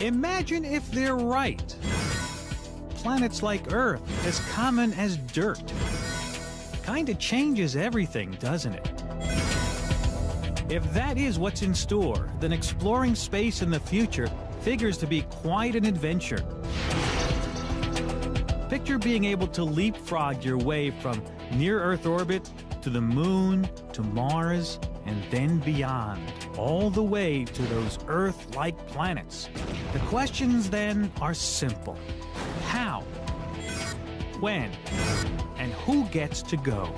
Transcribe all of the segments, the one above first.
Imagine if they're right. Planets like Earth, as common as dirt. Kinda changes everything, doesn't it? If that is what's in store, then exploring space in the future figures to be quite an adventure. Picture being able to leapfrog your way from near-Earth orbit to the Moon, to Mars, and then beyond, all the way to those Earth-like planets. The questions then are simple. How? When? And who gets to go?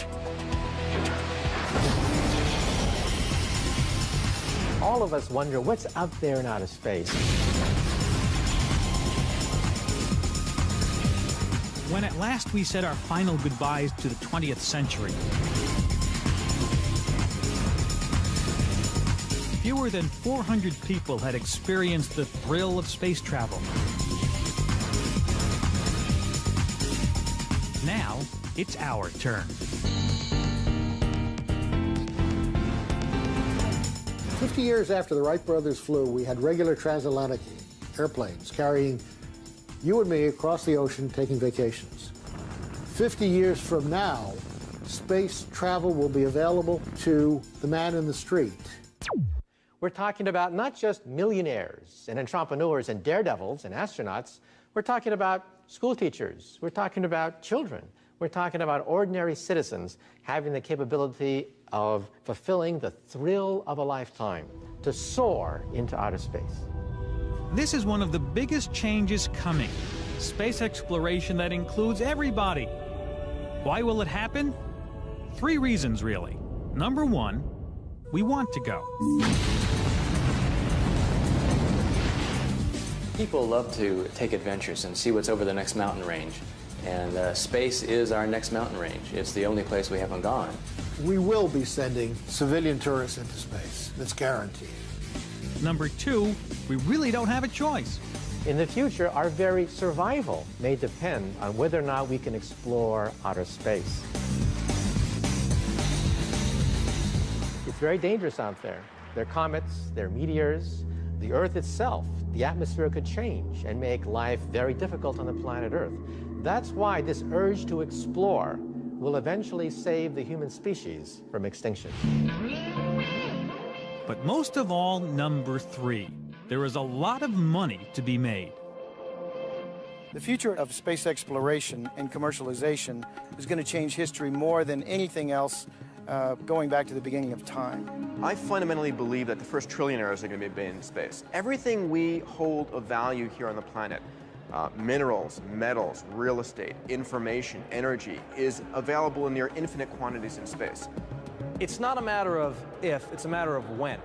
All of us wonder what's out there in outer space. When at last we said our final goodbyes to the 20th century, fewer than 400 people had experienced the thrill of space travel. Now, it's our turn. 50 years after the Wright brothers flew, we had regular transatlantic airplanes carrying you and me across the ocean taking vacations. 50 years from now, space travel will be available to the man in the street. We're talking about not just millionaires and entrepreneurs and daredevils and astronauts. We're talking about school teachers. We're talking about children. We're talking about ordinary citizens having the capability of fulfilling the thrill of a lifetime, to soar into outer space. This is one of the biggest changes coming. Space exploration that includes everybody. Why will it happen? 3 reasons, really. Number 1, we want to go. People love to take adventures and see what's over the next mountain range. And space is our next mountain range. It's the only place we haven't gone. We will be sending civilian tourists into space. That's guaranteed. Number 2, we really don't have a choice. In the future, our very survival may depend on whether or not we can explore outer space. It's very dangerous out there. There are comets, there are meteors. The Earth itself, the atmosphere could change and make life very difficult on the planet Earth. That's why this urge to explore will eventually save the human species from extinction. But most of all, number 3, there is a lot of money to be made. The future of space exploration and commercialization is going to change history more than anything else going back to the beginning of time. I fundamentally believe that the first trillionaires are going to be made in space. Everything we hold of value here on the planet, minerals, metals, real estate, information, energy, is available in near infinite quantities in space. It's not a matter of if, it's a matter of when.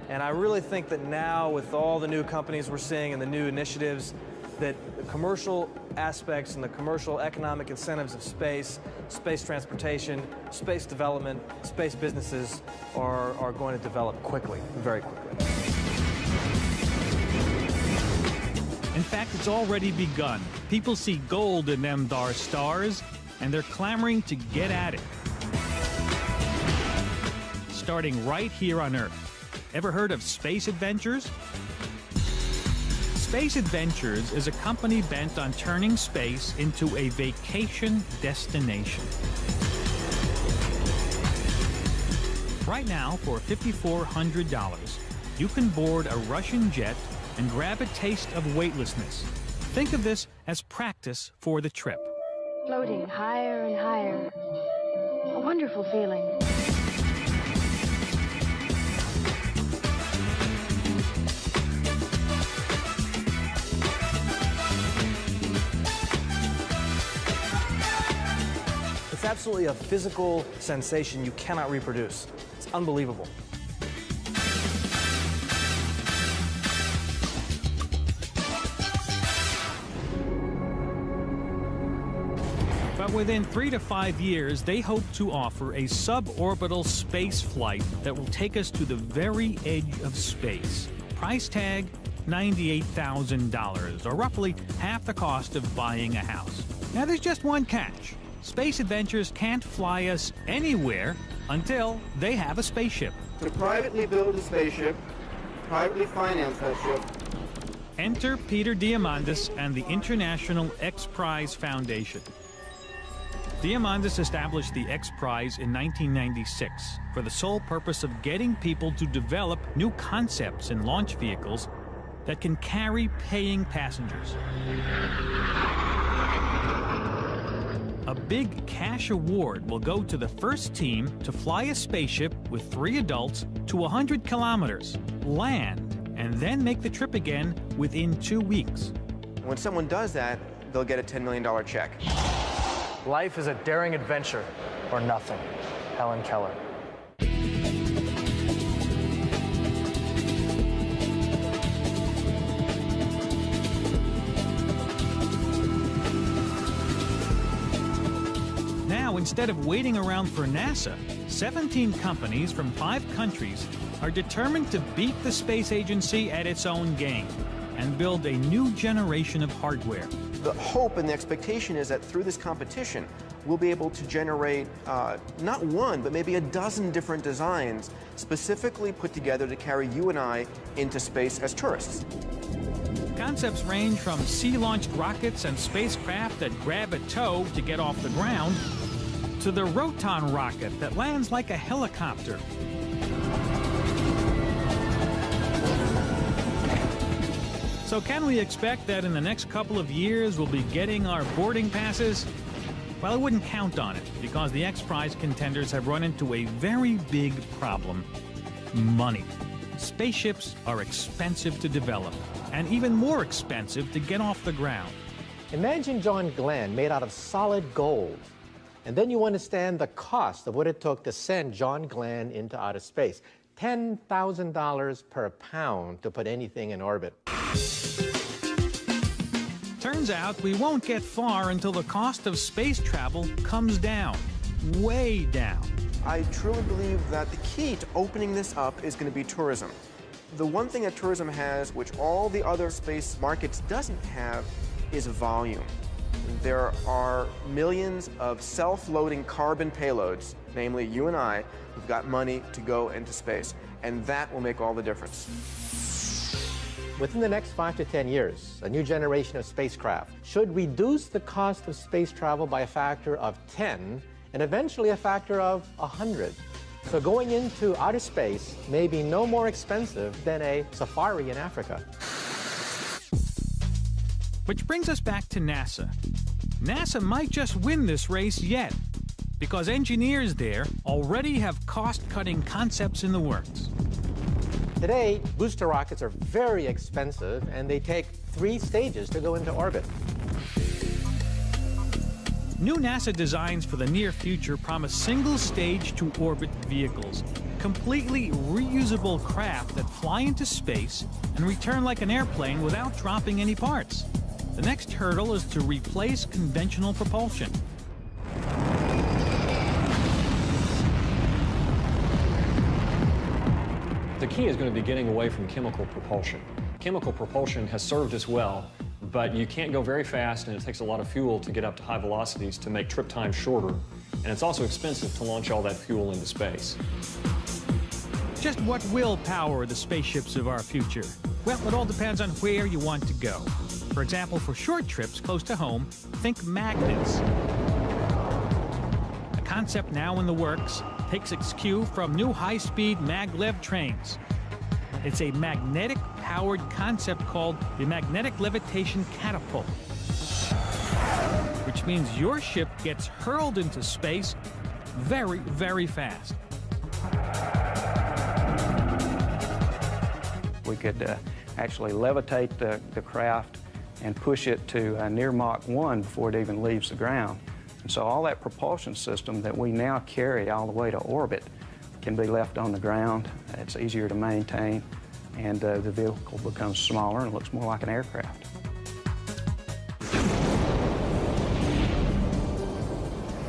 And I really think that now, with all the new companies we're seeing and the new initiatives, that the commercial aspects and the commercial economic incentives of space, space transportation, space development, space businesses are going to develop quickly, very quickly. In fact, it's already begun. People see gold in them thar stars, and they're clamoring to get at it. Starting right here on Earth. Ever heard of Space Adventures? Space Adventures is a company bent on turning space into a vacation destination. Right now, for $5,400, you can board a Russian jet and grab a taste of weightlessness. Think of this as practice for the trip. Floating higher and higher. A wonderful feeling. It's absolutely a physical sensation you cannot reproduce. It's unbelievable. But within 3 to 5 years, they hope to offer a suborbital space flight that will take us to the very edge of space. Price tag, $98,000, or roughly half the cost of buying a house. Now, there's just one catch. Space Adventures can't fly us anywhere until they have a spaceship. To privately build a spaceship, privately finance that ship, Enter Peter Diamandis and the International X Prize Foundation. Diamandis established the X Prize in 1996 for the sole purpose of getting people to develop new concepts in launch vehicles that can carry paying passengers. A big cash award will go to the first team to fly a spaceship with 3 adults to 100 kilometers, land, and then make the trip again within 2 weeks. When someone does that, they'll get a $10 million check. Life is a daring adventure or nothing. Helen Keller. Now, instead of waiting around for NASA, 17 companies from 5 countries are determined to beat the space agency at its own game and build a new generation of hardware. The hope and the expectation is that through this competition, we'll be able to generate not one, but maybe a dozen different designs specifically put together to carry you and I into space as tourists. Concepts range from sea-launched rockets and spacecraft that grab a tow to get off the ground to the Roton rocket that lands like a helicopter. So can we expect that in the next couple of years we'll be getting our boarding passes? Well, I wouldn't count on it, because the X Prize contenders have run into a very big problem: money. Spaceships are expensive to develop, and even more expensive to get off the ground. Imagine John Glenn made out of solid gold. And then you understand the cost of what it took to send John Glenn into outer space. $10,000 per pound to put anything in orbit. Turns out we won't get far until the cost of space travel comes down, way down. I truly believe that the key to opening this up is going to be tourism. The one thing that tourism has, which all the other space markets doesn't have, is volume. There are millions of self-loading carbon payloads, namely you and I, who've got money to go into space, and that will make all the difference. Within the next 5 to 10 years, a new generation of spacecraft should reduce the cost of space travel by a factor of 10 and eventually a factor of 100. So going into outer space may be no more expensive than a safari in Africa. Which brings us back to NASA. NASA might just win this race yet, because engineers there already have cost-cutting concepts in the works. Today, booster rockets are very expensive, and they take 3 stages to go into orbit. New NASA designs for the near future promise single-stage-to-orbit vehicles, completely reusable craft that fly into space and return like an airplane without dropping any parts. The next hurdle is to replace conventional propulsion. The key is going to be getting away from chemical propulsion. Chemical propulsion has served us well, but you can't go very fast, and it takes a lot of fuel to get up to high velocities to make trip time shorter, and it's also expensive to launch all that fuel into space. Just what will power the spaceships of our future? Well, it all depends on where you want to go. For example, for short trips close to home, think magnets. A concept now in the works takes its cue from new high-speed maglev trains. It's a magnetic-powered concept called the magnetic levitation catapult, which means your ship gets hurled into space very, very fast. We could actually levitate the craft and push it to near Mach 1 before it even leaves the ground. And so all that propulsion system that we now carry all the way to orbit can be left on the ground. It's easier to maintain, and the vehicle becomes smaller and looks more like an aircraft.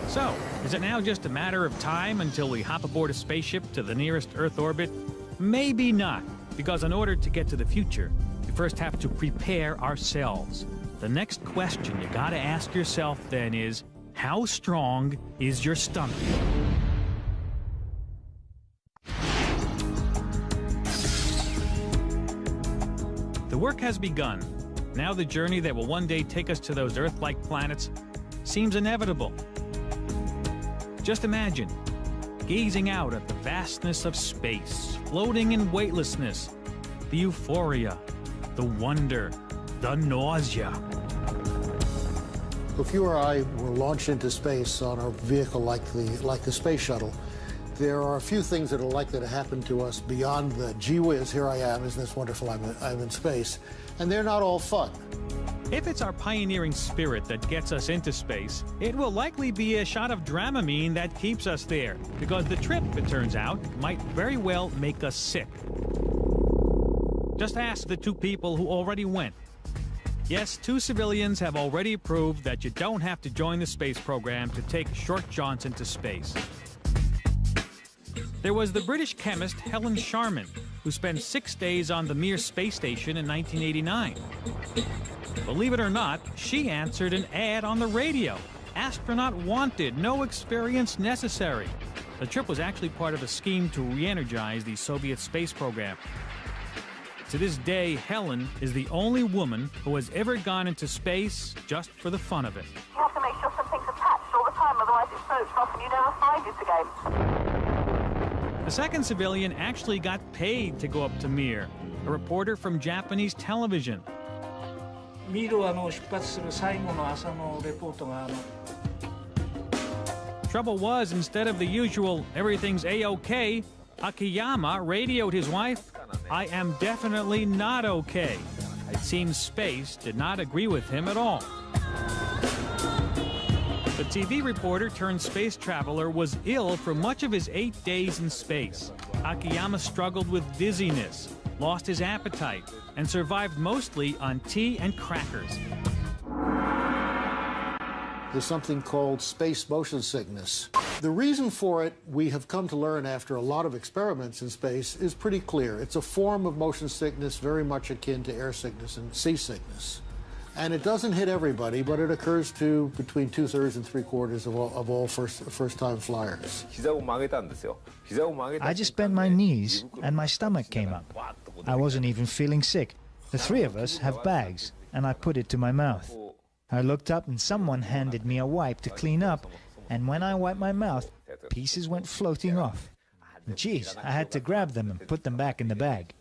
So, is it now just a matter of time until we hop aboard a spaceship to the nearest Earth orbit? Maybe not, because in order to get to the future, we first have to prepare ourselves. The next question you gotta ask yourself then is, how strong is your stomach? The The work has begun. Now the journey that will one day take us to those Earth-like planets seems inevitable. Just imagine gazing out at the vastness of space, floating in weightlessness, the euphoria, the wonder, the nausea. If you or I were launched into space on a vehicle like the space shuttle, there are a few things that are likely to happen to us beyond the gee whiz, here I am, isn't this wonderful, I'm in space, and they're not all fun. If it's our pioneering spirit that gets us into space, it will likely be a shot of Dramamine that keeps us there, because the trip, it turns out, might very well make us sick. Just ask the two people who already went. Yes, 2 civilians have already proved that you don't have to join the space program to take short jaunts into space. There was the British chemist Helen Sharman, who spent 6 days on the Mir space station in 1989. Believe it or not, she answered an ad on the radio. Astronaut wanted, no experience necessary. The trip was actually part of a scheme to re-energize the Soviet space program. To this day, Helen is the only woman who has ever gone into space just for the fun of it. You have to make sure something's attached all the time, otherwise it floats off and you never find it again. The second civilian actually got paid to go up to Mir, a reporter from Japanese television. Trouble was, instead of the usual everything's A-OK, Akiyama radioed his wife, "I am definitely not okay." It seems space did not agree with him at all. The TV reporter turned space traveler was ill for much of his 8 days in space. Akiyama struggled with dizziness, lost his appetite, and survived mostly on tea and crackers. There's something called space motion sickness. The reason for it, we have come to learn after a lot of experiments in space, is pretty clear. It's a form of motion sickness very much akin to air sickness and seasickness. And it doesn't hit everybody, but it occurs to between 2/3 and 3/4 of all first-time flyers. I just bent my knees and my stomach came up. I wasn't even feeling sick. The 3 of us have bags, and I put it to my mouth. I looked up and someone handed me a wipe to clean up, and when I wiped my mouth, pieces went floating off. Geez, I had to grab them and put them back in the bag.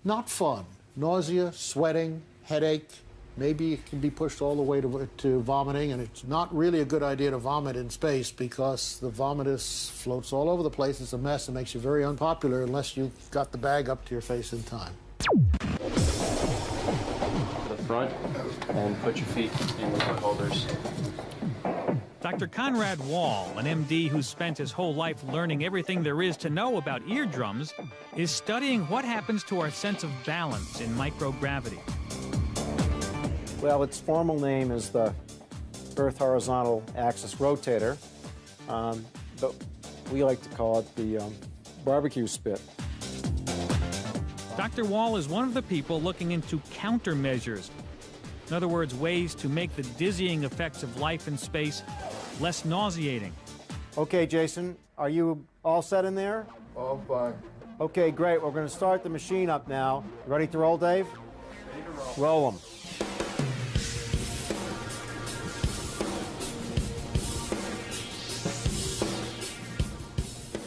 Not fun. Nausea, sweating, headache. Maybe it can be pushed all the way to vomiting, and it's not really a good idea to vomit in space because the vomitus floats all over the place. It's a mess and makes you very unpopular unless you got the bag up to your face in time. Front and put your feet in the foot holders. Dr. Conrad Wall, an MD who spent his whole life learning everything there is to know about eardrums, is studying what happens to our sense of balance in microgravity. Well, its formal name is the Earth Horizontal Axis Rotator, but we like to call it the barbecue spit. Dr. Wall is one of the people looking into countermeasures. In other words, ways to make the dizzying effects of life in space less nauseating. Okay, Jason, are you all set in there? All fine. Okay, great. We're going to start the machine up now. Ready to roll, Dave? Ready to roll. Roll them.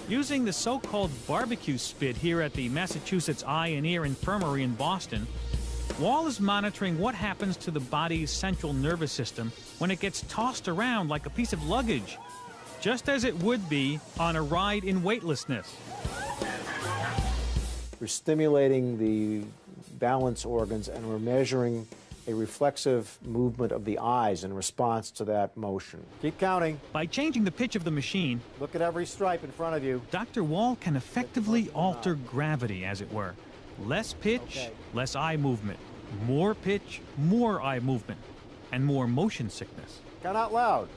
Using the so-called barbecue spit here at the Massachusetts Eye and Ear Infirmary in Boston, Wall is monitoring what happens to the body's central nervous system when it gets tossed around like a piece of luggage, just as it would be on a ride in weightlessness. We're stimulating the balance organs, and we're measuring a reflexive movement of the eyes in response to that motion. Keep counting. By changing the pitch of the machine, look at every stripe in front of you. Dr. Wall can effectively alter gravity, as it were. Less pitch, less eye movement. More pitch, more eye movement. And more motion sickness. Count out loud.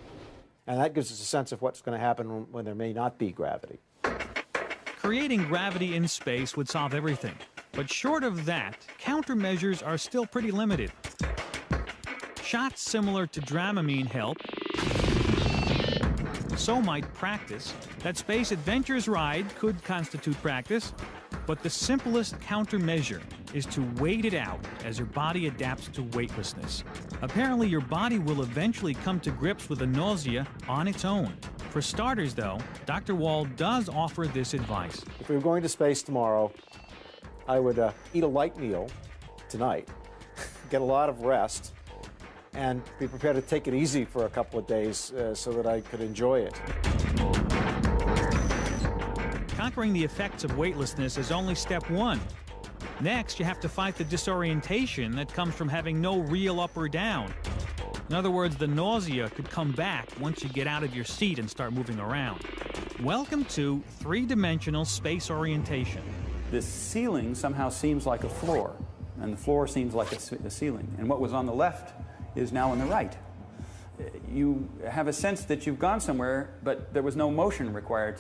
And that gives us a sense of what's going to happen when there may not be gravity. Creating gravity in space would solve everything. But short of that, countermeasures are still pretty limited. Shots similar to Dramamine help. So might practice. That Space Adventures ride could constitute practice. But the simplest countermeasure is to wait it out as your body adapts to weightlessness. Apparently, your body will eventually come to grips with the nausea on its own. For starters, though, Dr. Wall does offer this advice. If we were going to space tomorrow, I would eat a light meal tonight, get a lot of rest, and be prepared to take it easy for a couple of days so that I could enjoy it. Conquering the effects of weightlessness is only step one. Next, you have to fight the disorientation that comes from having no real up or down. In other words, the nausea could come back once you get out of your seat and start moving around. Welcome to three-dimensional space orientation. The ceiling somehow seems like a floor, and the floor seems like a ceiling. And what was on the left is now on the right. You have a sense that you've gone somewhere, but there was no motion required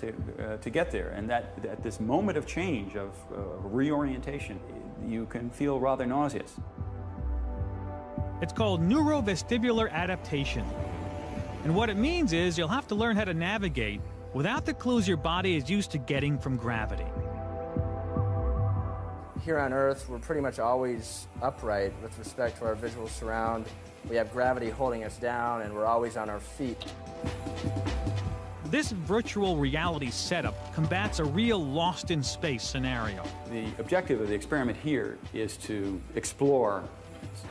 to get there. And that at this moment of change, of reorientation, you can feel rather nauseous. It's called neurovestibular adaptation. And what it means is you'll have to learn how to navigate without the clues your body is used to getting from gravity. Here on Earth, we're pretty much always upright with respect to our visual surround. We have gravity holding us down, and we're always on our feet. This virtual reality setup combats a real lost-in-space scenario. The objective of the experiment here is to explore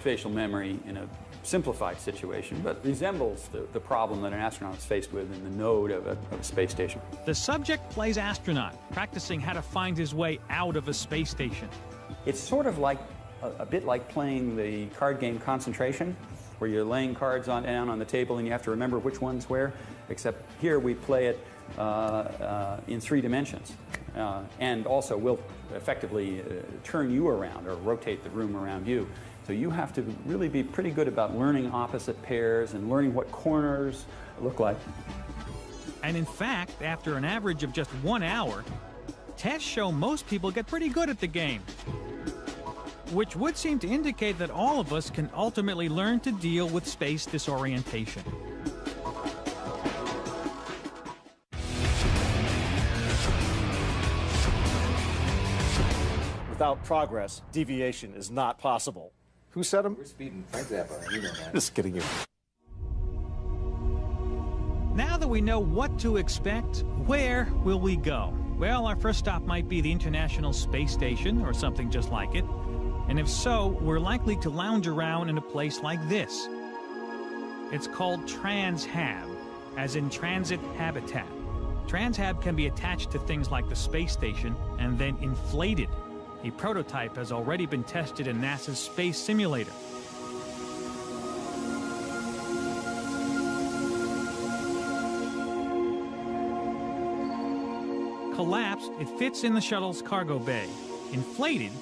spatial memory in a simplified situation, but resembles the problem that an astronaut is faced with in the node of a space station. The subject plays astronaut, practicing how to find his way out of a space station. It's sort of like a bit like playing the card game Concentration, where you're laying cards down on the table and you have to remember which one's where, except here we play it in 3 dimensions. And also we'll effectively turn you around or rotate the room around you. So you have to really be pretty good about learning opposite pairs and learning what corners look like. And in fact, after an average of just 1 hour, tests show most people get pretty good at the game, which would seem to indicate that all of us can ultimately learn to deal with space disorientation. Without progress, deviation is not possible. Who said them? We're speeding Frank Zappa, you know that. Just kidding you. Now that we know what to expect, where will we go? Well, our first stop might be the International Space Station or something just like it. And if so, we're likely to lounge around in a place like this. It's called Transhab, as in transit habitat. Transhab can be attached to things like the space station and then inflated. A prototype has already been tested in NASA's space simulator. Collapsed, it fits in the shuttle's cargo bay. Inflated,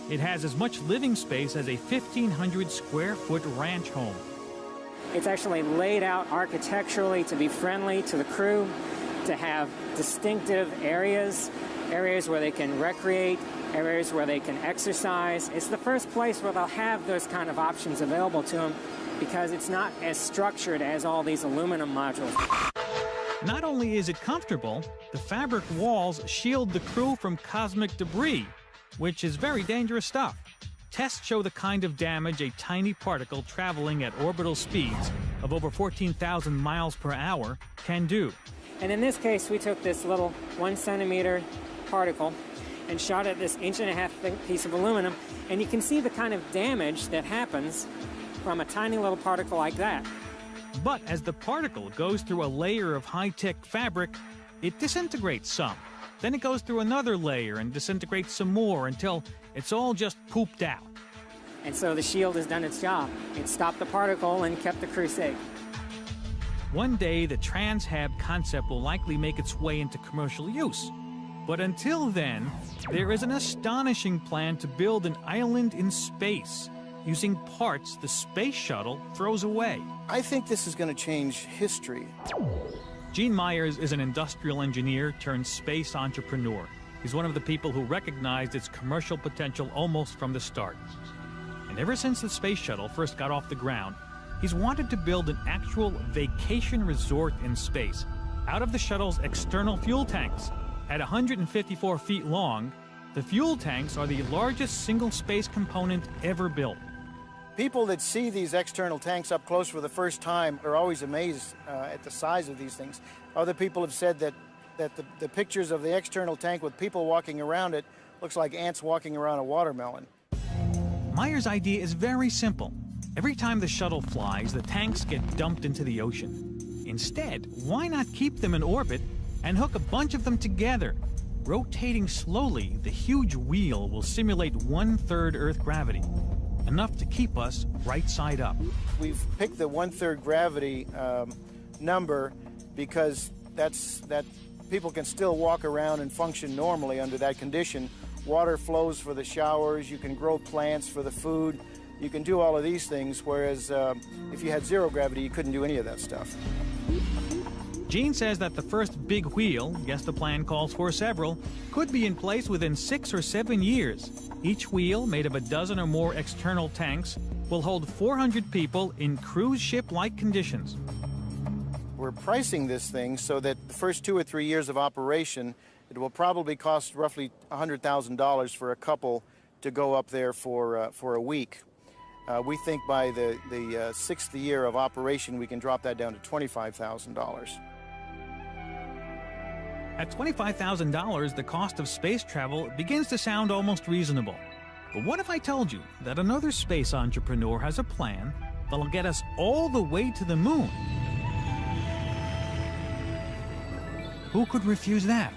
it has as much living space as a 1,500 square foot ranch home. It's actually laid out architecturally to be friendly to the crew, to have distinctive areas where they can recreate, areas where they can exercise. It's the first place where they'll have those kind of options available to them because it's not as structured as all these aluminum modules. Not only is it comfortable, the fabric walls shield the crew from cosmic debris, which is very dangerous stuff. Tests show the kind of damage a tiny particle traveling at orbital speeds of over 14,000 miles per hour can do. And in this case, we took this little 1 centimeter particle and shot at this 1.5 inch thick piece of aluminum, and you can see the kind of damage that happens from a tiny little particle like that. But as the particle goes through a layer of high-tech fabric, it disintegrates some. Then it goes through another layer and disintegrates some more until it's all just pooped out. And so the shield has done its job. It stopped the particle and kept the crew safe. One day, the Transhab concept will likely make its way into commercial use. But until then, there is an astonishing plan to build an island in space using parts the space shuttle throws away. I think this is going to change history. Gene Myers is an industrial engineer turned space entrepreneur. He's one of the people who recognized its commercial potential almost from the start. And ever since the space shuttle first got off the ground, he's wanted to build an actual vacation resort in space out of the shuttle's external fuel tanks. At 154 feet long, The fuel tanks are the largest single space component ever built. People that see these external tanks up close for the first time are always amazed at the size of these things. Other people have said that the pictures of the external tank with people walking around it looks like ants walking around a watermelon. Meyer's idea is very simple. Every time the shuttle flies, the tanks get dumped into the ocean. Instead, why not keep them in orbit and hook a bunch of them together? Rotating slowly, the huge wheel will simulate 1/3 Earth gravity, enough to keep us right side up. We've picked the 1/3 gravity number because that people can still walk around and function normally under that condition. Water flows for the showers, you can grow plants for the food, you can do all of these things, whereas if you had zero gravity, you couldn't do any of that stuff. Gene says that the first big wheel, yes, the plan calls for several, could be in place within 6 or 7 years. Each wheel, made of a dozen or more external tanks, will hold 400 people in cruise ship-like conditions. We're pricing this thing so that the first 2 or 3 years of operation, it will probably cost roughly $100,000 for a couple to go up there for a week. We think by the 6th year of operation, we can drop that down to $25,000. At $25,000, the cost of space travel begins to sound almost reasonable. But what if I told you that another space entrepreneur has a plan that'll get us all the way to the moon? Who could refuse that?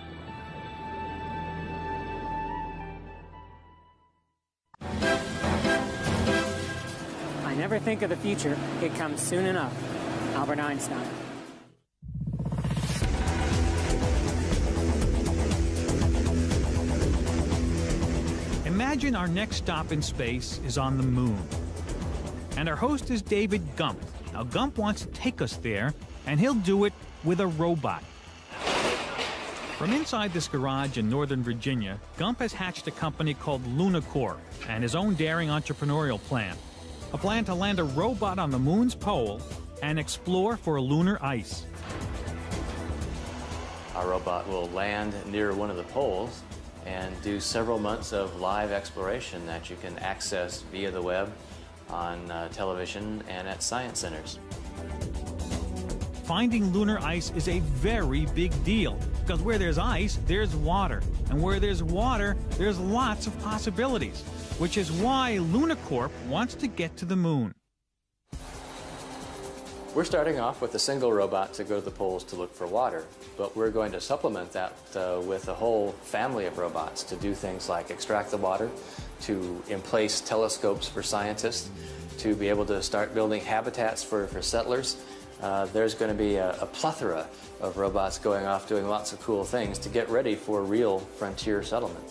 I never think of the future. It comes soon enough. Albert Einstein. Imagine our next stop in space is on the moon. And our host is David Gump. Now, Gump wants to take us there, and he'll do it with a robot. From inside this garage in Northern Virginia, Gump has hatched a company called Lunacorp and his own daring entrepreneurial plan. A plan to land a robot on the moon's pole and explore for lunar ice. Our robot will land near one of the poles and do several months of live exploration that you can access via the web, on television, and at science centers. Finding lunar ice is a very big deal, because where there's ice, there's water. And where there's water, there's lots of possibilities, which is why Lunacorp wants to get to the moon. We're starting off with a single robot to go to the poles to look for water, but we're going to supplement that with a whole family of robots to do things like extract the water, to emplace telescopes for scientists, to be able to start building habitats for settlers. There's going to be a plethora of robots going off doing lots of cool things to get ready for real frontier settlement.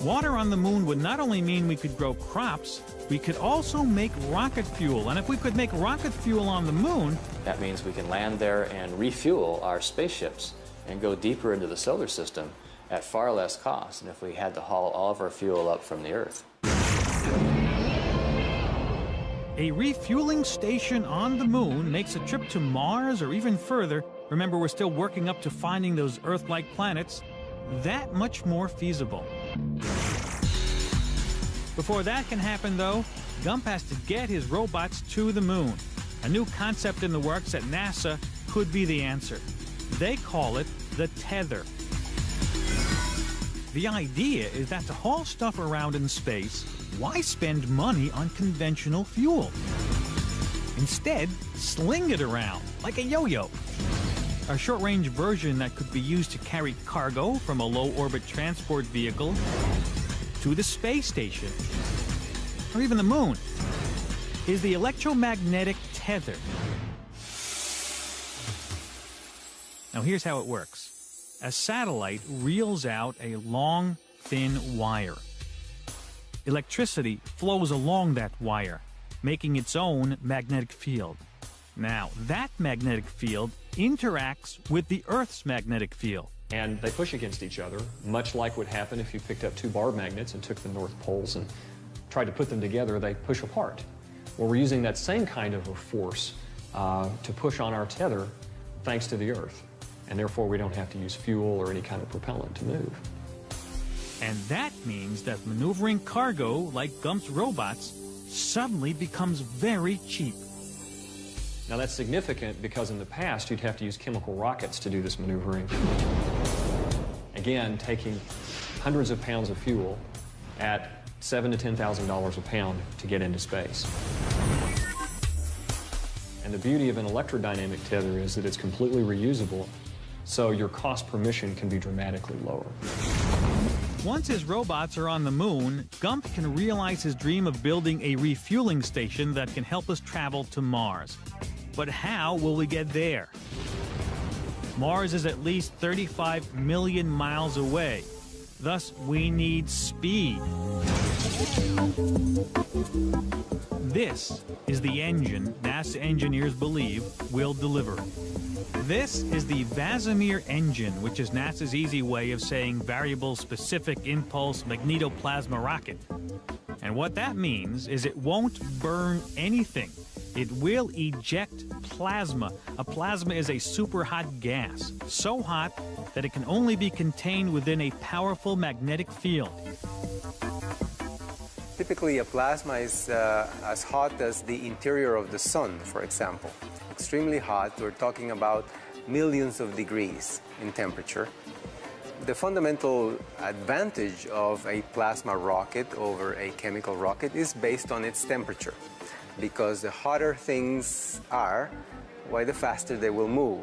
Water on the moon would not only mean we could grow crops, we could also make rocket fuel. And if we could make rocket fuel on the moon, that means we can land there and refuel our spaceships and go deeper into the solar system at far less cost than if we had to haul all of our fuel up from the Earth. A refueling station on the moon makes a trip to Mars or even further, remember we're still working up to finding those Earth-like planets, that much more feasible. Before that can happen, though, Gump has to get his robots to the moon. A new concept in the works at NASA could be the answer. They call it the tether. The idea is that to haul stuff around in space, why spend money on conventional fuel? Instead, sling it around like a yo-yo. A short-range version that could be used to carry cargo from a low-orbit transport vehicle to the space station, or even the moon, is the electromagnetic tether. Now here's how it works. A satellite reels out a long, thin wire. Electricity flows along that wire, making its own magnetic field. Now, that magnetic field interacts with the Earth's magnetic field. And they push against each other, much like would happen if you picked up two bar magnets and took the north poles and tried to put them together, they push apart. Well, we're using that same kind of a force to push on our tether thanks to the Earth. And therefore, we don't have to use fuel or any kind of propellant to move. And that means that maneuvering cargo like Gump's robots suddenly becomes very cheap. Now that's significant because in the past you'd have to use chemical rockets to do this maneuvering. Again, taking hundreds of pounds of fuel at $7,000 to $10,000 a pound to get into space. And the beauty of an electrodynamic tether is that it's completely reusable, so your cost per mission can be dramatically lower. Once his robots are on the moon, Gump can realize his dream of building a refueling station that can help us travel to Mars. But how will we get there? Mars is at least 35 million miles away. Thus, we need speed. This is the engine NASA engineers believe will deliver. This is the Vasimir engine, which is NASA's easy way of saying variable specific impulse magnetoplasma rocket. And what that means is it won't burn anything. It will eject plasma. A plasma is a super hot gas, so hot that it can only be contained within a powerful magnetic field. Typically, a plasma is as hot as the interior of the sun, for example. Extremely hot. We're talking about millions of degrees in temperature. The fundamental advantage of a plasma rocket over a chemical rocket is based on its temperature. Because the hotter things are, why the faster they will move.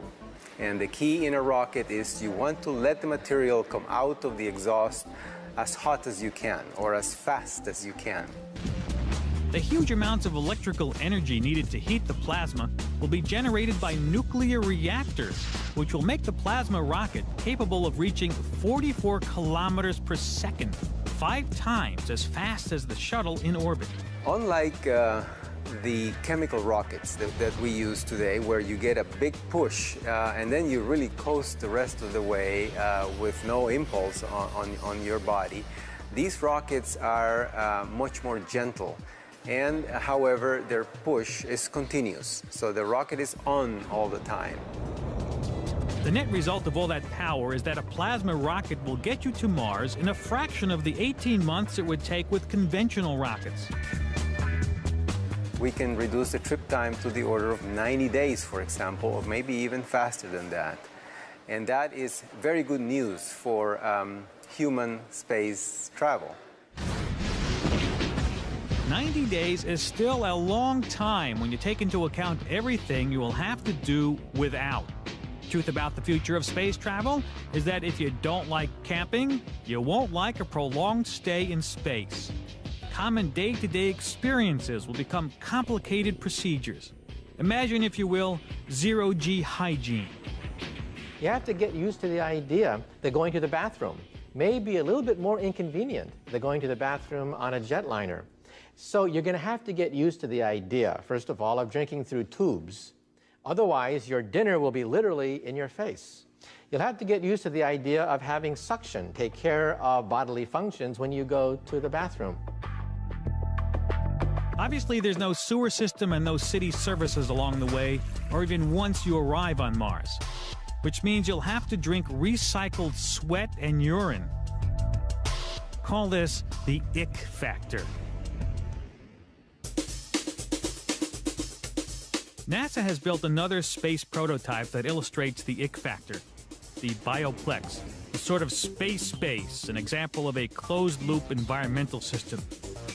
And the key in a rocket is you want to let the material come out of the exhaust as hot as you can, or as fast as you can. The huge amounts of electrical energy needed to heat the plasma will be generated by nuclear reactors, which will make the plasma rocket capable of reaching 44 kilometers per second, 5 times as fast as the shuttle in orbit. Unlike the chemical rockets that we use today, where you get a big push and then you really coast the rest of the way with no impulse on your body, these rockets are much more gentle. And however, their push is continuous, so the rocket is on all the time. The net result of all that power is that a plasma rocket will get you to Mars in a fraction of the 18 months it would take with conventional rockets. We can reduce the trip time to the order of 90 days, for example, or maybe even faster than that. And that is very good news for human space travel. 90 days is still a long time when you take into account everything you will have to do without. Truth about the future of space travel is that if you don't like camping, you won't like a prolonged stay in space. Common day-to-day experiences will become complicated procedures. Imagine, if you will, zero-G hygiene. You have to get used to the idea that going to the bathroom may be a little bit more inconvenient than going to the bathroom on a jetliner. So you're going to have to get used to the idea, first of all, of drinking through tubes. Otherwise, your dinner will be literally in your face. You'll have to get used to the idea of having suction take care of bodily functions when you go to the bathroom. Obviously, there's no sewer system and no city services along the way, or even once you arrive on Mars, which means you'll have to drink recycled sweat and urine. Call this the ick factor. NASA has built another space prototype that illustrates the ick factor, the bioplex, a sort of space, an example of a closed-loop environmental system.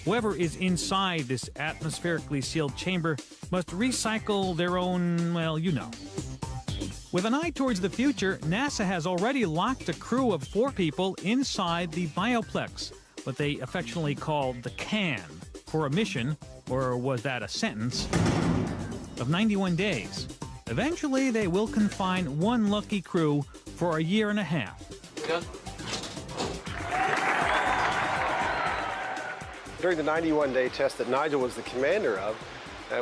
Whoever is inside this atmospherically sealed chamber must recycle their own, well, you know. With an eye towards the future, NASA has already locked a crew of 4 people inside the bioplex, what they affectionately call the can, for a mission, or was that a sentence, of 91 days. Eventually, they will confine one lucky crew for a year and a half. Good. During the 91-day test that Nigel was the commander of,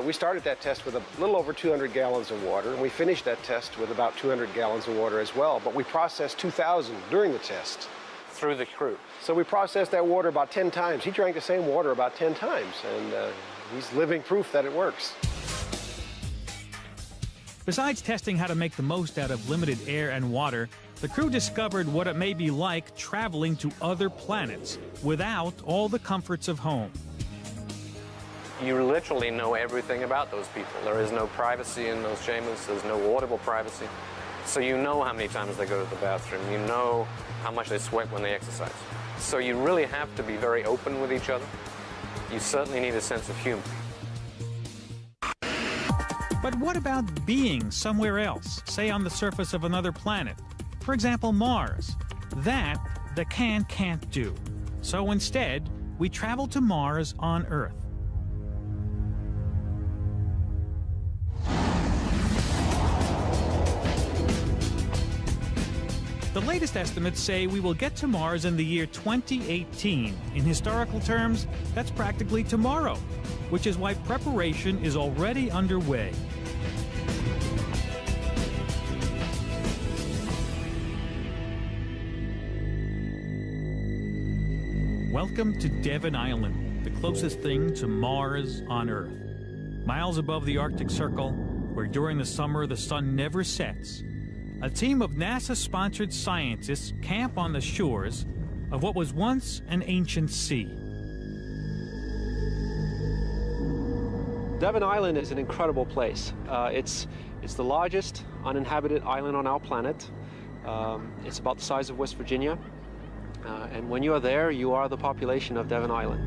we started that test with a little over 200 gallons of water, and we finished that test with about 200 gallons of water as well, but we processed 2,000 during the test. Through the crew. So we processed that water about 10 times. He drank the same water about 10 times, and he's living proof that it works. Besides testing how to make the most out of limited air and water, the crew discovered what it may be like traveling to other planets without all the comforts of home. You literally know everything about those people. There is no privacy in those chambers. There's no audible privacy. So you know how many times they go to the bathroom. You know how much they sweat when they exercise. So you really have to be very open with each other. You certainly need a sense of humor. But what about being somewhere else, say on the surface of another planet? For example, Mars. That the can't do. So instead, we travel to Mars on Earth. The latest estimates say we will get to Mars in the year 2018. In historical terms, that's practically tomorrow, which is why preparation is already underway. Welcome to Devon Island, the closest thing to Mars on Earth. Miles above the Arctic Circle, where during the summer the sun never sets, a team of NASA-sponsored scientists camp on the shores of what was once an ancient sea. Devon Island is an incredible place. It's the largest uninhabited island on our planet. It's about the size of West Virginia. And when you are there, you are the population of Devon Island.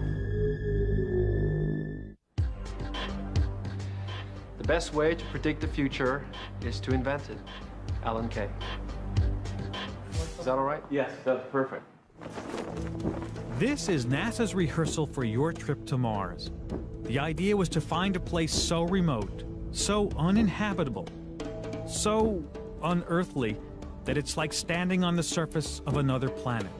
The best way to predict the future is to invent it. Alan Kay. Is that all right? Yes, that's perfect. This is NASA's rehearsal for your trip to Mars. The idea was to find a place so remote, so uninhabitable, so unearthly that it's like standing on the surface of another planet.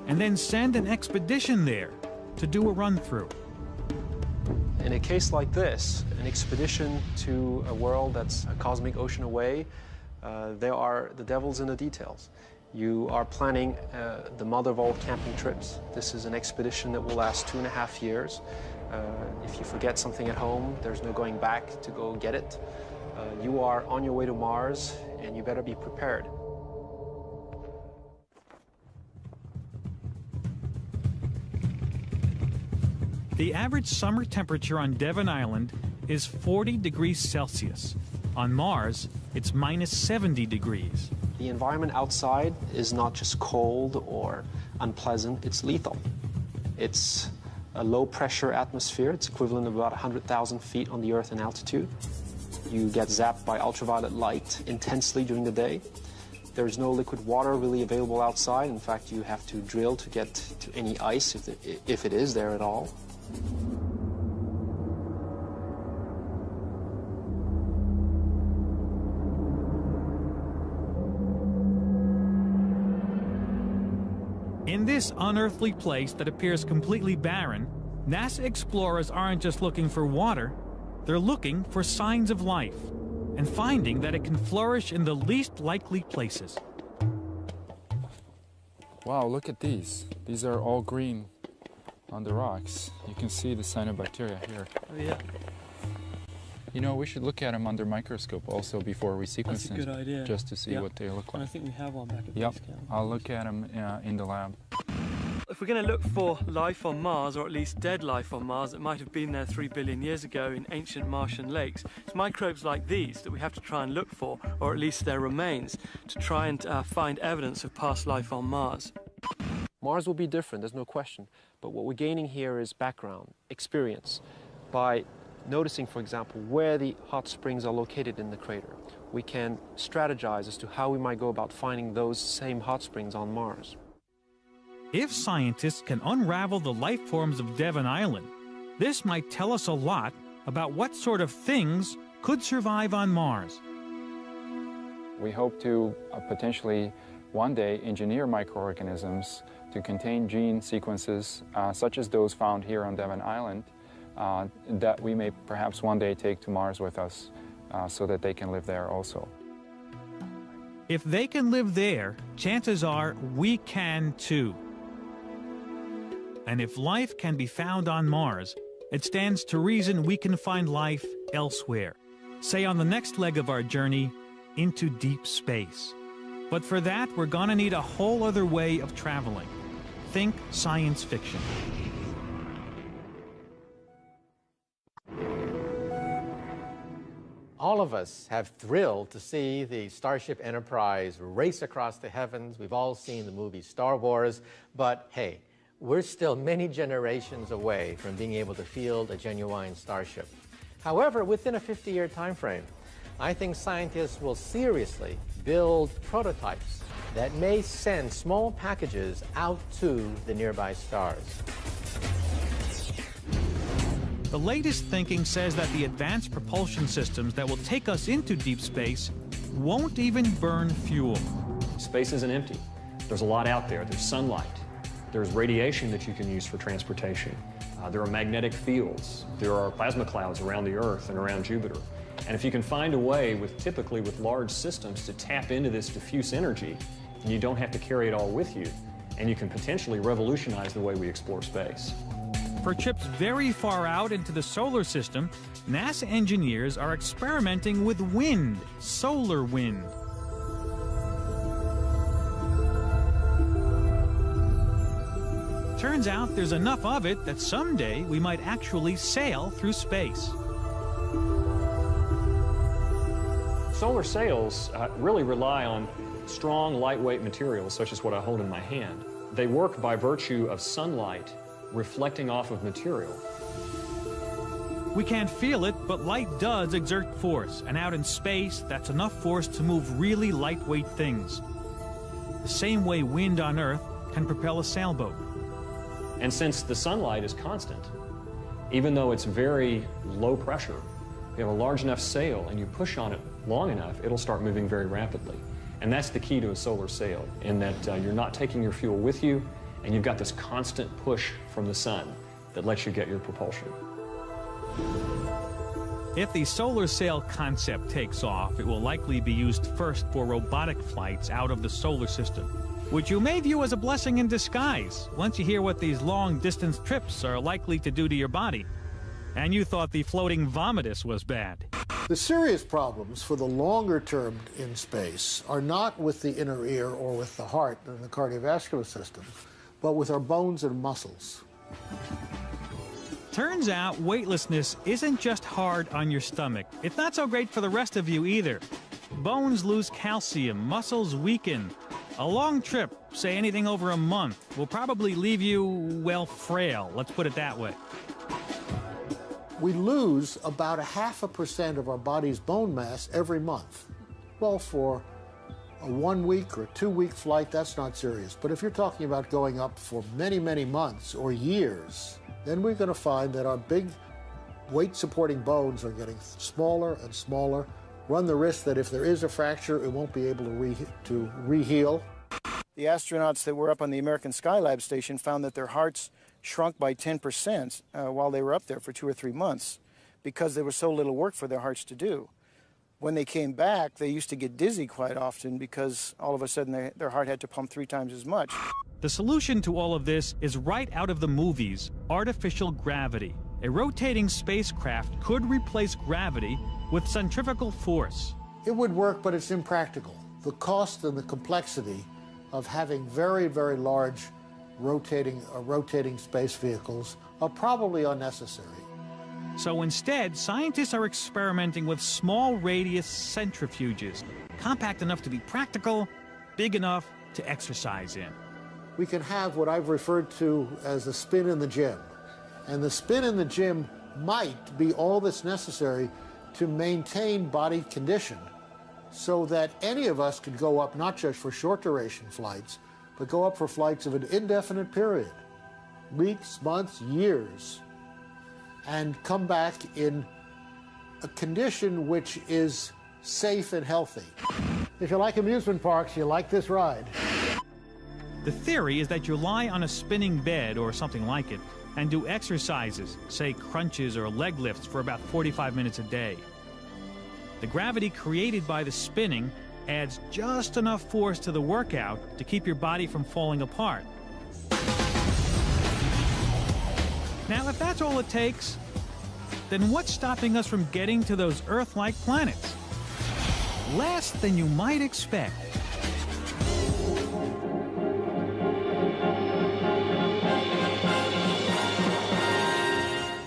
And then send an expedition there to do a run-through. In a case like this, an expedition to a world that's a cosmic ocean away, there are the devils in the details. You are planning the mother of all camping trips. This is an expedition that will last 2.5 years. If you forget something at home, there's no going back to go get it. You are on your way to Mars, and you better be prepared. The average summer temperature on Devon Island is 40 degrees Celsius. On Mars, it's minus 70 degrees. The environment outside is not just cold or unpleasant, it's lethal. It's a low-pressure atmosphere. It's equivalent of about 100,000 feet on the Earth in altitude. You get zapped by ultraviolet light intensely during the day. There's no liquid water really available outside. In fact, you have to drill to get to any ice, if it is there at all. In this unearthly place that appears completely barren, NASA explorers aren't just looking for water, they're looking for signs of life and finding that it can flourish in the least likely places. Wow, look at these. These are all green on the rocks. You can see the cyanobacteria here. Oh, yeah. You know, we should look at them under microscope also before we sequence them. That's a good idea. Just to see what they look like. And I think we have one back at Yep, base camp. I'll look at them in the lab. If we're going to look for life on Mars, or at least dead life on Mars that might have been there 3 billion years ago in ancient Martian lakes, it's microbes like these that we have to try and look for, or at least their remains, to try and find evidence of past life on Mars. Mars will be different, there's no question. But what we're gaining here is background, experience. By noticing, for example, where the hot springs are located in the crater, we can strategize as to how we might go about finding those same hot springs on Mars. If scientists can unravel the life forms of Devon Island, this might tell us a lot about what sort of things could survive on Mars. We hope to potentially one day engineer microorganisms to contain gene sequences such as those found here on Devon Island that we may perhaps one day take to Mars with us so that they can live there also. If they can live there, chances are we can too. And if life can be found on Mars, it stands to reason we can find life elsewhere, say on the next leg of our journey into deep space. But for that, we're gonna need a whole other way of traveling. Think science fiction. All of us have thrilled to see the Starship Enterprise race across the heavens. We've all seen the movie Star Wars, but hey, we're still many generations away from being able to field a genuine starship. However, within a 50-year time frame, I think scientists will seriously build prototypes that may send small packages out to the nearby stars. The latest thinking says that the advanced propulsion systems that will take us into deep space won't even burn fuel. Space isn't empty. There's a lot out there. There's sunlight. There's radiation that you can use for transportation. There are magnetic fields. There are plasma clouds around the Earth and around Jupiter. And if you can find a way, typically with large systems, to tap into this diffuse energy, and you don't have to carry it all with you, and you can potentially revolutionize the way we explore space. For trips very far out into the solar system, NASA engineers are experimenting with wind, solar wind. Turns out there's enough of it that someday we might actually sail through space. Solar sails really rely on strong, lightweight materials, such as what I hold in my hand. They work by virtue of sunlight reflecting off of material. We can't feel it, but light does exert force, and out in space, that's enough force to move really lightweight things. The same way wind on Earth can propel a sailboat. And since the sunlight is constant, even though it's very low pressure, you have a large enough sail and you push on it long enough, it'll start moving very rapidly. And that's the key to a solar sail, in that you're not taking your fuel with you, and you've got this constant push from the sun that lets you get your propulsion. If the solar sail concept takes off, it will likely be used first for robotic flights out of the solar system, which you may view as a blessing in disguise once you hear what these long-distance trips are likely to do to your body. And you thought the floating vomitus was bad. The serious problems for the longer term in space are not with the inner ear or with the heart and the cardiovascular system, but with our bones and muscles. Turns out weightlessness isn't just hard on your stomach. It's not so great for the rest of you either. Bones lose calcium, muscles weaken. A long trip, say anything over a month, will probably leave you, well, frail. Let's put it that way. We lose about 0.5% of our body's bone mass every month. Well, for a 1 week or 2 week flight, that's not serious. But if you're talking about going up for many, many months or years, then we're going to find that our big weight-supporting bones are getting smaller and smaller, run the risk that if there is a fracture, it won't be able to re-heal. The astronauts that were up on the American Skylab station found that their hearts shrunk by 10% while they were up there for 2 or 3 months because there was so little work for their hearts to do. When they came back, they used to get dizzy quite often because all of a sudden their heart had to pump 3 times as much. The solution to all of this is right out of the movies, artificial gravity. A rotating spacecraft could replace gravity with centrifugal force. It would work, but it's impractical. The cost and the complexity of having very, very large rotating space vehicles are probably unnecessary. So instead, scientists are experimenting with small radius centrifuges, compact enough to be practical, big enough to exercise in. We can have what I've referred to as a spin in the gym. And the spin in the gym might be all that's necessary to maintain body condition so that any of us could go up not just for short duration flights, but go up for flights of an indefinite period, weeks, months, years, and come back in a condition which is safe and healthy. If you like amusement parks, you like this ride. The theory is that you lie on a spinning bed or something like it and do exercises, say crunches or leg lifts, for about 45 minutes a day. The gravity created by the spinning adds just enough force to the workout to keep your body from falling apart. Now, if that's all it takes, then what's stopping us from getting to those Earth-like planets? Less than you might expect.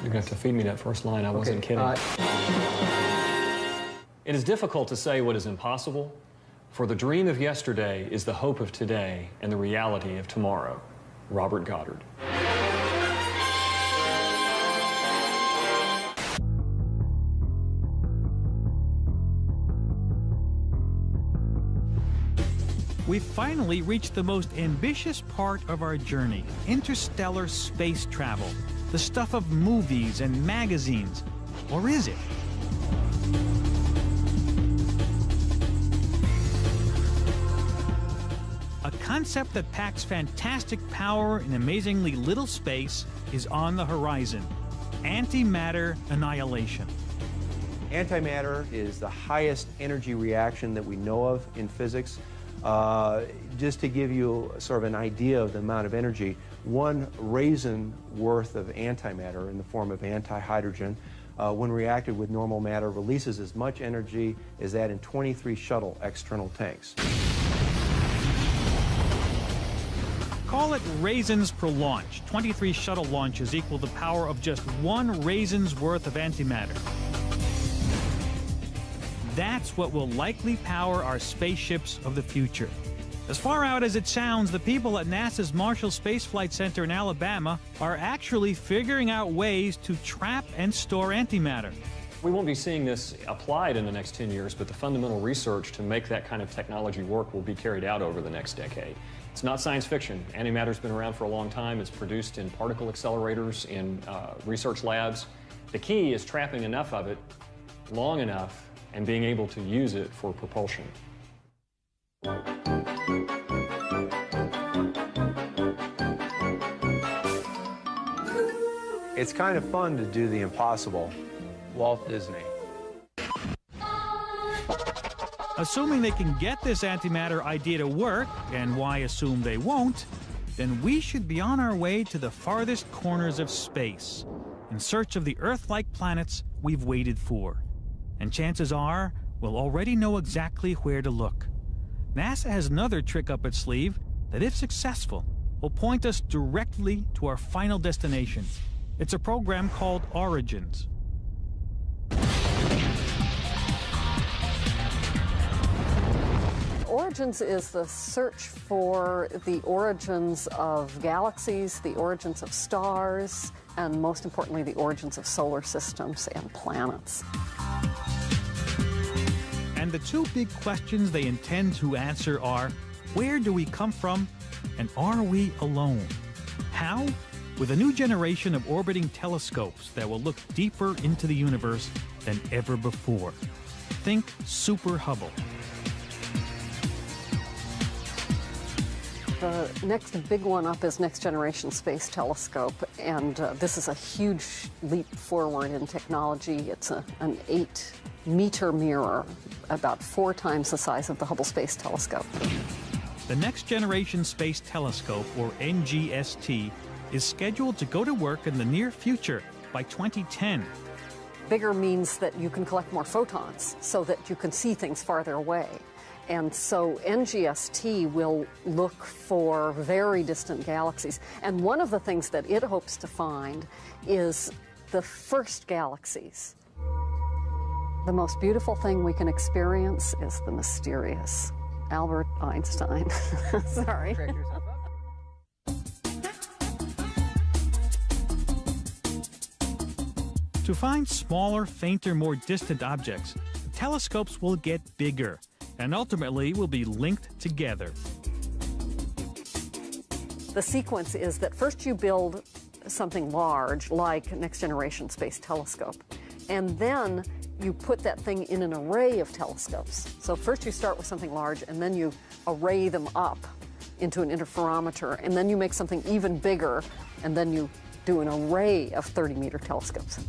You're going to have to feed me that first line. I wasn't kidding. It is difficult to say what is impossible, for the dream of yesterday is the hope of today and the reality of tomorrow. Robert Goddard. We've finally reached the most ambitious part of our journey, interstellar space travel, the stuff of movies and magazines. Or is it? A concept that packs fantastic power in amazingly little space is on the horizon: antimatter annihilation. Antimatter is the highest energy reaction that we know of in physics. Just to give you sort of an idea of the amount of energy, 1 raisin worth of antimatter in the form of antihydrogen, when reacted with normal matter, releases as much energy as that in 23 shuttle external tanks. Call it raisins per launch. 23 shuttle launches equal the power of just 1 raisin's worth of antimatter. That's what will likely power our spaceships of the future. As far out as it sounds, the people at NASA's Marshall Space Flight Center in Alabama are actually figuring out ways to trap and store antimatter. We won't be seeing this applied in the next 10 years, but the fundamental research to make that kind of technology work will be carried out over the next decade. It's not science fiction. Antimatter's been around for a long time. It's produced in particle accelerators in research labs. The key is trapping enough of it long enough and being able to use it for propulsion. It's kind of fun to do the impossible. Walt Disney. Assuming they can get this antimatter idea to work, and why assume they won't, then we should be on our way to the farthest corners of space, in search of the Earth-like planets we've waited for. And chances are, we'll already know exactly where to look. NASA has another trick up its sleeve that, if successful, will point us directly to our final destination. It's a program called Origins. Origins is the search for the origins of galaxies, the origins of stars, and most importantly, the origins of solar systems and planets. And the 2 big questions they intend to answer are, where do we come from, and are we alone? How? With a new generation of orbiting telescopes that will look deeper into the universe than ever before. Think Super Hubble. The next big one up is Next Generation Space Telescope, and this is a huge leap forward in technology. It's an 8-meter mirror, about 4 times the size of the Hubble Space Telescope. The Next Generation Space Telescope, or NGST, is scheduled to go to work in the near future by 2010. Bigger means that you can collect more photons so that you can see things farther away. And so NGST will look for very distant galaxies. And one of the things that it hopes to find is the first galaxies. The most beautiful thing we can experience is the mysterious. Albert Einstein. Sorry. To find smaller, fainter, more distant objects, the telescopes will get bigger and ultimately will be linked together. The sequence is that first you build something large, like Next Generation Space Telescope, and then you put that thing in an array of telescopes. So first you start with something large, and then you array them up into an interferometer, and then you make something even bigger, and then you do an array of 30-meter telescopes.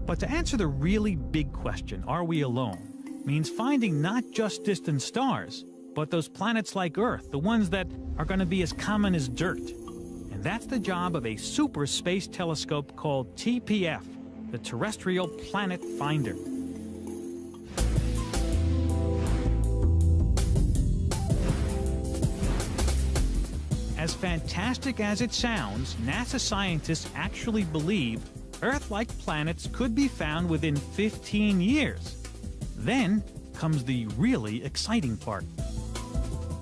But to answer the really big question, are we alone, means finding not just distant stars, but those planets like Earth, the ones that are going to be as common as dirt. And that's the job of a super space telescope called TPF, the Terrestrial Planet Finder. As fantastic as it sounds, NASA scientists actually believe Earth-like planets could be found within 15 years. Then comes the really exciting part.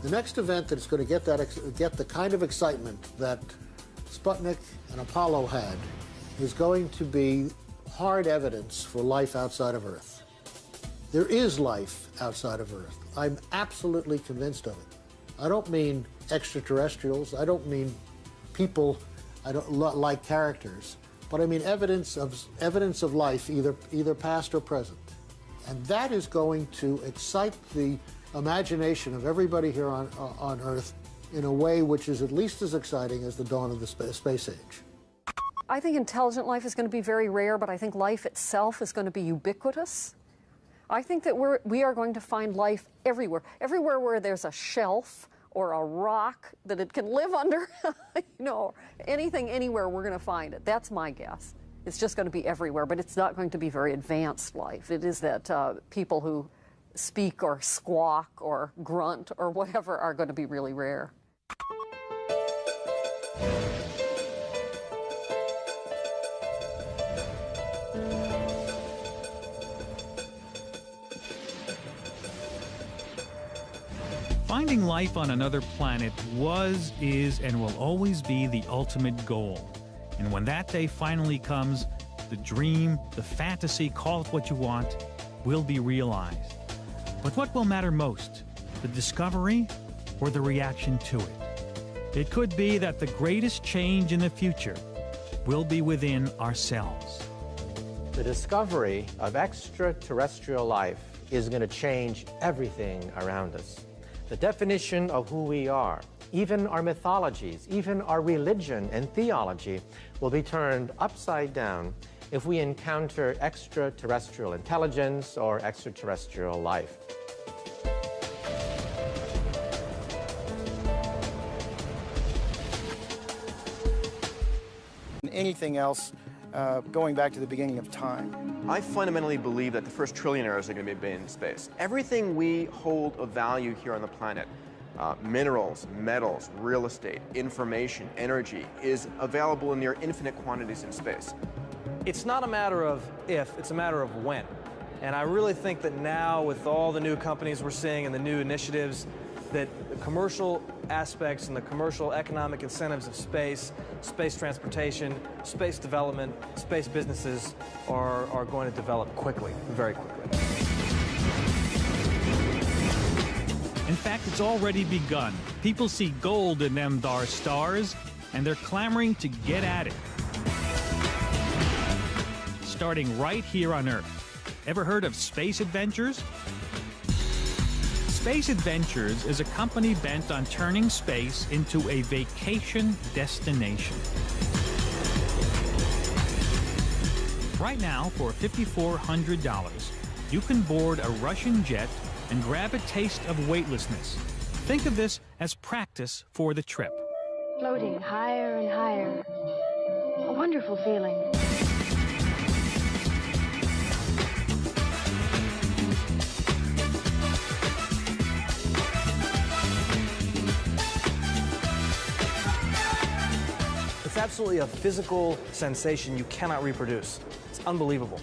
The next event that's going to get the kind of excitement that Sputnik and Apollo had is going to be hard evidence for life outside of Earth. There is life outside of Earth. I'm absolutely convinced of it. I don't mean extraterrestrials. I don't mean people I don't like characters, but I mean evidence of life, either past or present. And that is going to excite the imagination of everybody here on Earth in a way which is at least as exciting as the dawn of the space age. I think intelligent life is going to be very rare, but I think life itself is going to be ubiquitous. I think that we are going to find life everywhere. Everywhere where there's a shelf or a rock that it can live under, you know, anything, anywhere, we're going to find it. That's my guess. It's just going to be everywhere, but it's not going to be very advanced life. It is that people who speak or squawk or grunt or whatever are going to be really rare. Finding life on another planet was, is, and will always be the ultimate goal. And when that day finally comes, the dream, the fantasy, call it what you want, will be realized. But what will matter most, the discovery or the reaction to it? It could be that the greatest change in the future will be within ourselves. The discovery of extraterrestrial life is going to change everything around us. The definition of who we are, even our mythologies, even our religion and theology will be turned upside down if we encounter extraterrestrial intelligence or extraterrestrial life. Anything else going back to the beginning of time. I fundamentally believe that the first trillionaires are going to be in space. Everything we hold of value here on the planet, minerals, metals, real estate, information, energy, is available in near infinite quantities in space. It's not a matter of if, it's a matter of when. And I really think that now, with all the new companies we're seeing and the new initiatives, that the commercial aspects and the commercial economic incentives of space, space transportation, space development, space businesses are going to develop quickly, very quickly. In fact, it's already begun. People see gold in them dar stars, and they're clamoring to get at it. Starting right here on Earth. Ever heard of Space Adventures? Space Adventures is a company bent on turning space into a vacation destination. Right now, for $5,400, you can board a Russian jet and grab a taste of weightlessness. Think of this as practice for the trip. Floating higher and higher. A wonderful feeling. It's absolutely a physical sensation you cannot reproduce. It's unbelievable.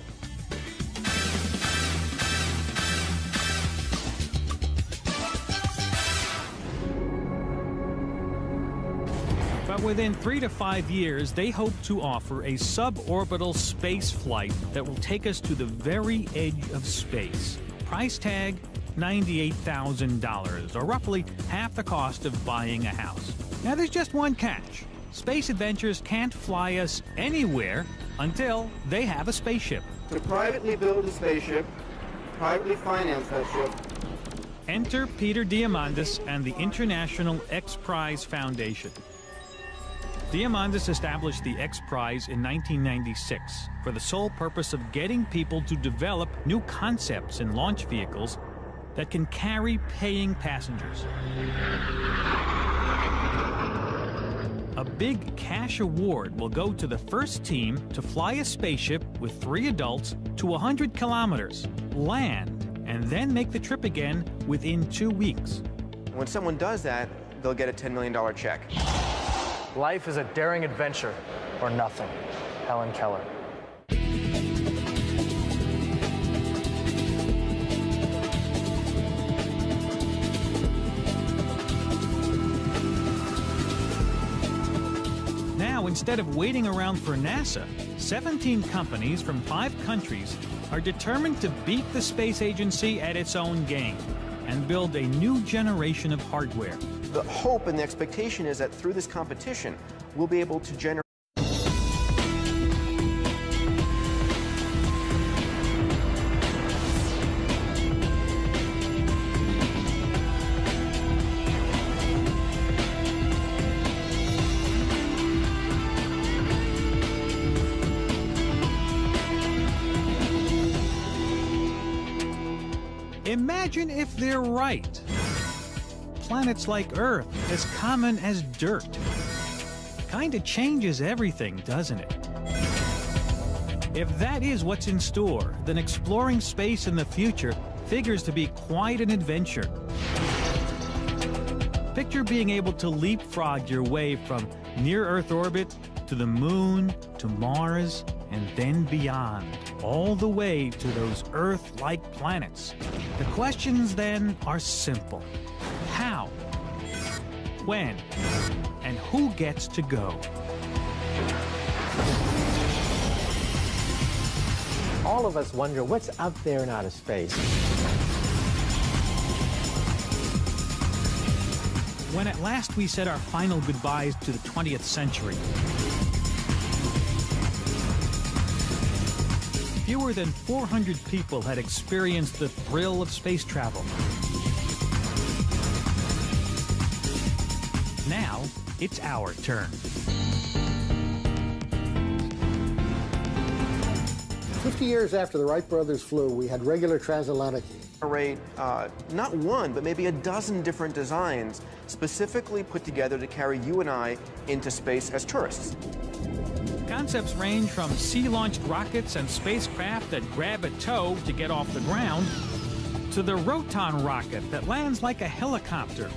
But within 3 to 5 years, they hope to offer a suborbital space flight that will take us to the very edge of space. Price tag, $98,000, or roughly half the cost of buying a house. Now, there's just one catch. Space Adventures can't fly us anywhere until they have a spaceship. To privately build a spaceship, privately finance that ship. Enter Peter Diamandis and the International X Prize Foundation. Diamandis established the X Prize in 1996 for the sole purpose of getting people to develop new concepts in launch vehicles that can carry paying passengers. A big cash award will go to the first team to fly a spaceship with 3 adults to 100 kilometers, land, and then make the trip again within 2 weeks. When someone does that, they'll get a $10 million check. Life is a daring adventure or nothing. Helen Keller. Now, instead of waiting around for NASA, 17 companies from 5 countries are determined to beat the space agency at its own game and build a new generation of hardware. The hope and the expectation is that through this competition, we'll be able to generate Imagine if they're right. Planets like Earth, as common as dirt. Kinda changes everything, doesn't it? If that is what's in store, then exploring space in the future figures to be quite an adventure. Picture being able to leapfrog your way from near-Earth orbit to the Moon, to Mars, and then beyond, all the way to those Earth-like planets. The questions then are simple. How? When? And who gets to go? All of us wonder what's out there in outer space. When at last we said our final goodbyes to the 20th century, fewer than 400 people had experienced the thrill of space travel. Now, it's our turn. 50 years after the Wright brothers flew, we had regular transatlantic. Not one, but maybe a dozen different designs specifically put together to carry you and I into space as tourists. Concepts range from sea-launched rockets and spacecraft that grab a tow to get off the ground, to the Roton rocket that lands like a helicopter.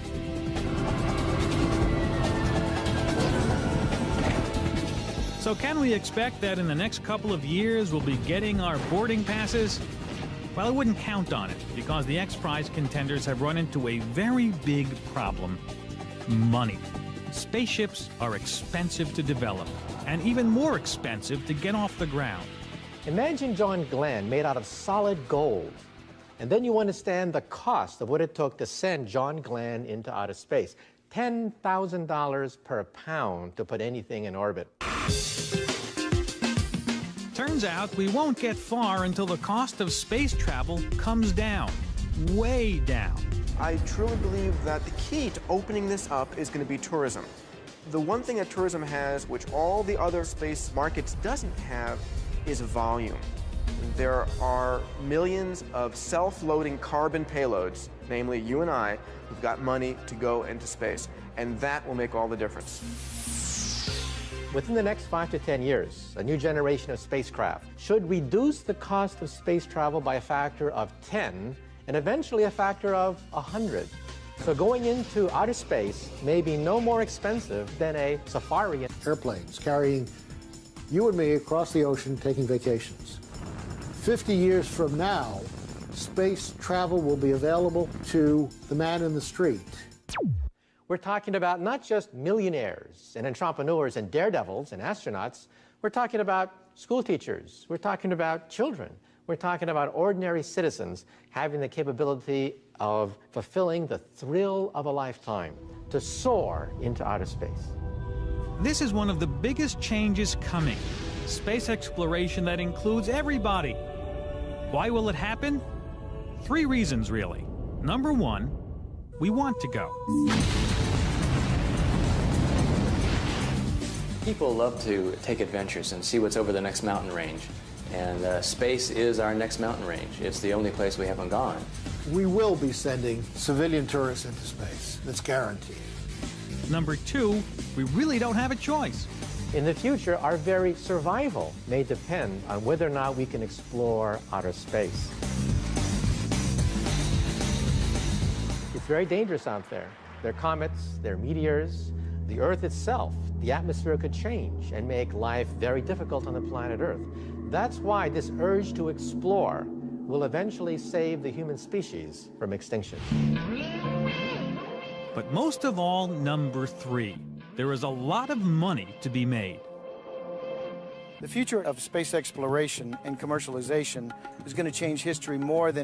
So can we expect that in the next couple of years we'll be getting our boarding passes? Well, I wouldn't count on it, because the X-Prize contenders have run into a very big problem: money. Spaceships are expensive to develop, and even more expensive to get off the ground. Imagine John Glenn made out of solid gold, and then you understand the cost of what it took to send John Glenn into outer space. $10,000 per pound to put anything in orbit. Turns out we won't get far until the cost of space travel comes down, way down. I truly believe that the key to opening this up is going to be tourism. The one thing that tourism has, which all the other space markets doesn't have, is volume. There are millions of self-loading carbon payloads, namely you and I, who've got money to go into space, and that will make all the difference. Within the next 5 to 10 years, a new generation of spacecraft should reduce the cost of space travel by a factor of 10 and eventually a factor of 100. So going into outer space may be no more expensive than a safari. Airplanes carrying you and me across the ocean taking vacations. 50 years from now, space travel will be available to the man in the street. We're talking about not just millionaires and entrepreneurs and daredevils and astronauts. We're talking about school teachers. We're talking about children. We're talking about ordinary citizens having the capability of fulfilling the thrill of a lifetime, to soar into outer space. This is one of the biggest changes coming. Space exploration that includes everybody. Why will it happen? 3 reasons, really. Number 1, we want to go. People love to take adventures and see what's over the next mountain range. And space is our next mountain range. It's the only place we haven't gone. We will be sending civilian tourists into space. That's guaranteed. Number 2, we really don't have a choice. In the future, our very survival may depend on whether or not we can explore outer space. It's very dangerous out there. There are comets, there are meteors, the Earth itself. The atmosphere could change and make life very difficult on the planet Earth. That's why this urge to explore will eventually save the human species from extinction. But most of all, number 3. There is a lot of money to be made. The future of space exploration and commercialization is going to change history more than